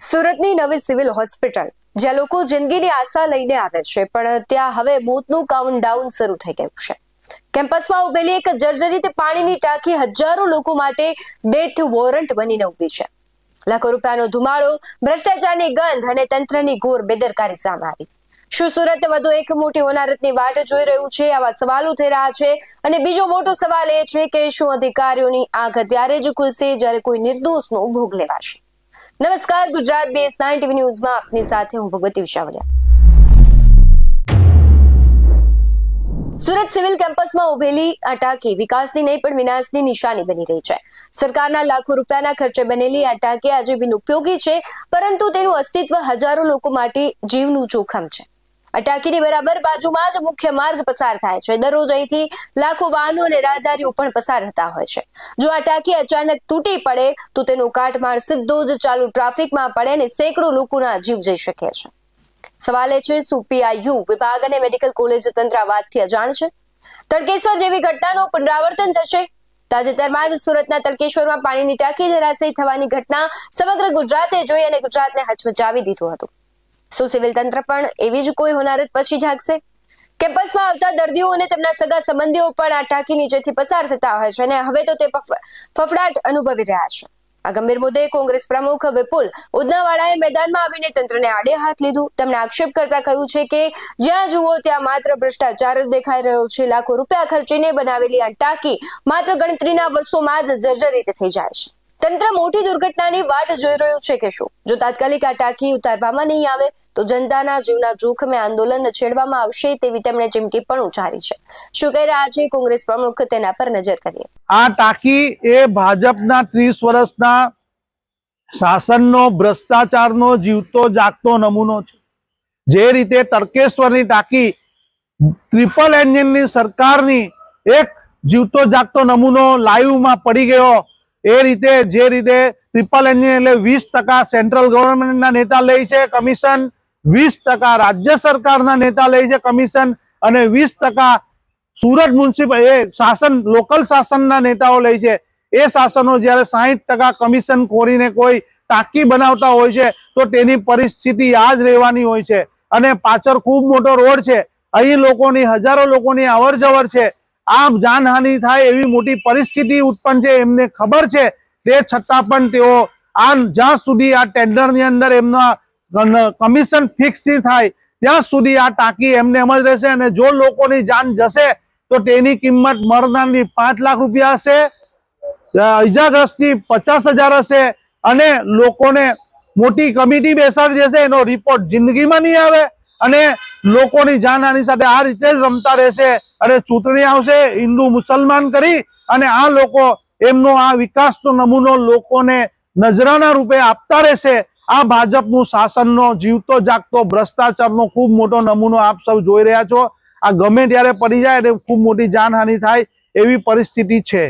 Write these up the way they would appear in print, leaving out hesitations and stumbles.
સુરતની નવી civil hospital જ્યાં લોકો જિંદગીની આશા લઈને આવે છે, પણ ત્યાં હવે મોતનું કાઉન્ટડાઉન શરૂ થઈ ગયું છે. કેમ્પસમાં ઉભેલી એક જર્જરિત પાણીની ટાંકી હજારો લોકો માટે ડેથ વોરંટ બનીને ઊભી છે. લાખો રૂપિયાનો ધુમાડો, ભ્રષ્ટાચારની ગંધ અને તંત્રની ઘોર બેદરકારી સામે આવી. શું સુરત વધુ એક મોટી હોનારતની વાટ જોઈ રહ્યું છે? આવા સવાલો થઈ રહ્યા છે. અને બીજો મોટો સવાલ એ છે કે શું અધિકારીઓની આંખ ત્યારે જ ખુલશે જ્યારે કોઈ નિર્દોષનો ભોગ લેવાશે? નમસ્કાર, ગુજરાત BS9 TV ન્યૂઝમાં આપની સાથે હું ભગવતી વિશાવલિયા. સુરત સિવિલ કેમ્પસમાં ઉભેલી આ ટાંકી વિકાસની નહીં પણ વિનાશની નિશાની બની રહી છે. સરકારના લાખો રૂપિયાના ખર્ચે બનેલી આ ટાંકી આજે બિનઉપયોગી છે, પરંતુ તેનું અસ્તિત્વ હજારો લોકો માટે જીવનું જોખમ છે. આ ટાંકીની બરાબર બાજુમાં જ મુખ્ય માર્ગ પસાર થાય છે. દરરોજ અહીંથી લાખો વાહનો અને રાહદારીઓ પણ પસાર થતા હોય છે. જો આ ટાંકી અચાનક તૂટી પડે તો તેનો કાટમાળ સીધો જ ચાલુ ટ્રાફિકમાં પડે અને સેંકડો લોકોના જીવ જઈ શકે છે. સવાલ એ છે, શું PIU વિભાગ અને મેડિકલ કોલેજ તંત્ર આ વાતથી અજાણ છે? તડકેશ્વર જેવી ઘટનાનું પુનરાવર્તન થશે? તાજેતરમાં જ સુરતના તડકેશ્વરમાં પાણીની ટાંકી ધરાશયી થવાની ઘટના સમગ્ર ગુજરાતે જોઈ અને ગુજરાતને હચમચાવી દીધું હતું. શું સિવિલ તંત્ર પણ એવી જ કોઈ હોનારત પછી જાગશે? કેમ્પસમાં આવતા દર્દીઓ અને તેમના સગા સંબંધીઓ પણ આ ટાંકી નીચેથી પસાર થતા હોય છે અને હવે તો તે ફફડાટ અનુભવી રહ્યા છે. આ ગંભીર મુદ્દે કોંગ્રેસ પ્રમુખ વિપુલ ઉદનાવાળાએ મેદાનમાં આવીને તંત્રને આડે હાથ લીધું. તેમણે આક્ષેપ કરતા કહ્યું છે કે જ્યાં જુઓ ત્યાં માત્ર ભ્રષ્ટાચાર જ દેખાઈ રહ્યો છે. લાખો રૂપિયા ખર્ચીને બનાવેલી આ ટાંકી માત્ર ગણતરીના વર્ષોમાં જ જર્જરિત થઈ જાય છે. તંત્ર મોટી દુર્ઘટનાની વાટ જોઈ રહ્યું છે કે શું? જો તાત્કાલિક આ ટાંકી ઉતારવામાં નહીં આવે તો જનતાના જીવના જોખમે આંદોલન છેડવામાં આવશે તેવી તેમણે ચીમકી પણ ઉચ્ચારી છે. શું કહી રહ્યા છે કોંગ્રેસ પ્રમુખ, તેના પર નજર કરીએ. આ ટાંકી એ ભાજપના 30 વર્ષના શાસનનો ભ્રષ્ટાચારનો જીવતો જાગતો નમૂનો છે. જે રીતે તડકેશ્વરની ટાંકી ટ્રિપલ એન્જિનની સરકારની એક જીવતો જાગતો નમૂનો લાઈવમાં પડી ગયો, એ રીતે જે રીતે ટ્રિપલ એન્જિન એટલે 20% સેન્ટ્રલ ગવર્મેન્ટના નેતા લે છે કમિશન, 20% રાજ્ય સરકારના નેતા લે છે કમિશન અને 20% સુરત મ્યુનિસિપલ શાસન લોકલ શાસનના નેતાઓ લે છે. એ શાસનો જ્યારે 60% કમિશન ખોરીને કોઈ ટાંકી બનાવતા હોય છે તો તેની પરિસ્થિતિ આ જ રહેવાની હોય છે. અને પાછળ ખૂબ મોટો રોડ છે, અહીં લોકોની હજારો લોકોની અવર જવર છે. આમ જાનહાનિ થાય એવી મોટી પરિસ્થિતિ ઉત્પન્ન છે, એમને ખબર છે. તે છતાં પણ તેઓ જ્યાં સુધી આ ટેન્ડરની અંદર એમના કમિશન ફિક્સ થાય ત્યાં સુધી આ ટાંકી એમને એમ જ રહેશે. અને જો લોકોની જાન જશે તો તેની કિંમત મરનારની 5 લાખ રૂપિયા હશે, ઈજાગ્રસ્તની 50,000 હશે અને લોકોને મોટી કમિટી બેસાડી દેશે. એનો રિપોર્ટ જિંદગીમાં નહીં આવે અને લોકોની જાનહાનિ સાથે આ રીતે જ રમતા રહેશે. અને ચૂંટણી આવશે હિન્દુ મુસલમાન કરી અને આ લોકો એમનો આ વિકાસનો નમૂનો લોકોને નજરાના રૂપે આપતા રહેશે. આ ભાજપનું શાસનનો જીવતો જાગતો ભ્રષ્ટાચારનો ખૂબ મોટો નમૂનો આપ સૌ જોઈ રહ્યા છો. આ ગમે ત્યારે પડી જાય એટલે ખૂબ મોટી જાનહાનિ થાય એવી પરિસ્થિતિ છે.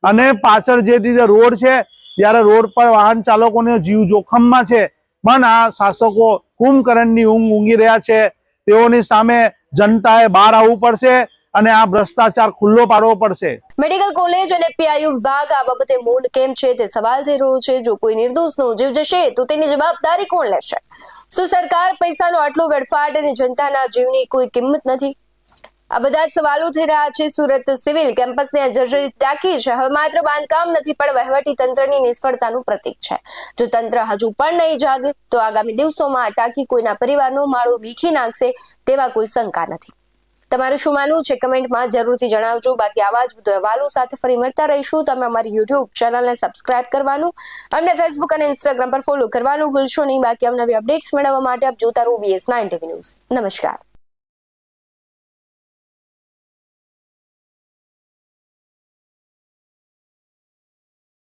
અને પાછળ જે રીતે રોડ છે, ત્યારે રોડ પર વાહન ચાલકોને જીવ જોખમમાં છે, પણ આ શાસકો કુંભકર્ણની ઊંઘ ઊંઘી રહ્યા છે. તેઓની સામે જનતાએ બહાર આવવું પડશે અને આ ભ્રષ્ટાચાર ખુલ્લો પાડવો પડશે. મેડિકલ કોલેજ અને PIU વિભાગ આ બાબતે મૌન કેમ છે તે સવાલ થઈ રહ્યો છે. જો કોઈ નિર્દોષનો જીવ જશે તો તેની જવાબદારી કોણ લેશે? શું સરકાર પૈસાનો આટલો વેડફાટ અને જનતાના જીવની કોઈ કિંમત નથી? આ બધા જ સવાલો થઈ રહ્યા છે. સુરત સિવિલ કેમ્પસની આ જર્જરિત ટાંકી છે હવે માત્ર બાંધકામ નથી પણ વહીવટી તંત્રની નિષ્ફળતાનું પ્રતીક છે. જો તંત્ર હજુ પણ નહીં જાગે તો આગામી દિવસોમાં આ ટાંકી કોઈના પરિવારનો માળો વીખી નાખશે તેવા કોઈ શંકા નથી. તમારું શું માનવું છે કમેન્ટમાં જરૂરથી જણાવજો. બાકી આવા જ વધુ અહેવાલો સાથે ફરી મળતા રહીશું. તમે અમારી YouTube ચેનલને સબસ્ક્રાઇબ કરવાનું, અમને Facebook અને Instagram પર ફોલો કરવાનું ભૂલશો નહીં. બાકી અવનવી અપડેટ્સ મેળવવા માટે આપ જોતા રહો BS9 TV ન્યૂઝ. નમસ્કાર.